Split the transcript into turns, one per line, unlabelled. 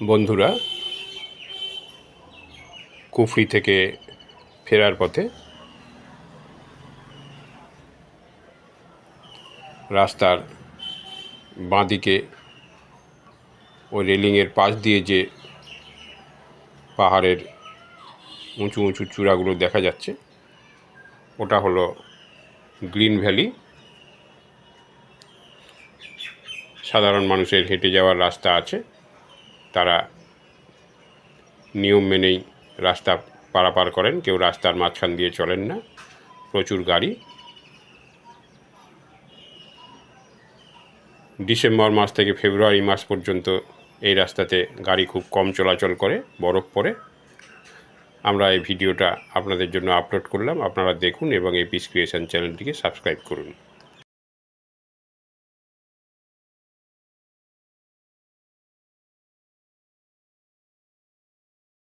বন্ধুরা, কুফরি থেকে ফেরার পথে রাস্তার বাঁদিকে ওই রেলিংয়ের পাশ দিয়ে যে পাহাড়ের উঁচু উঁচু চূড়াগুলো দেখা যাচ্ছে, ওটা হলো গ্রিন ভ্যালি। সাধারণ মানুষের হেঁটে যাওয়ার রাস্তা আছে, তারা নিয়ম মেনেই রাস্তা পারাপার করেন, কেউ রাস্তার মাঝখান দিয়ে চলেন না। প্রচুর গাড়ি। ডিসেম্বর মাস থেকে ফেব্রুয়ারি মাস পর্যন্ত এই রাস্তাতে গাড়ি খুব কম চলাচল করে, বরফ পড়ে। আমরা এই ভিডিওটা আপনাদের জন্য আপলোড করলাম, আপনারা দেখুন এবং এই পিস ক্রিয়েশন চ্যানেলটিকে সাবস্ক্রাইব করুন।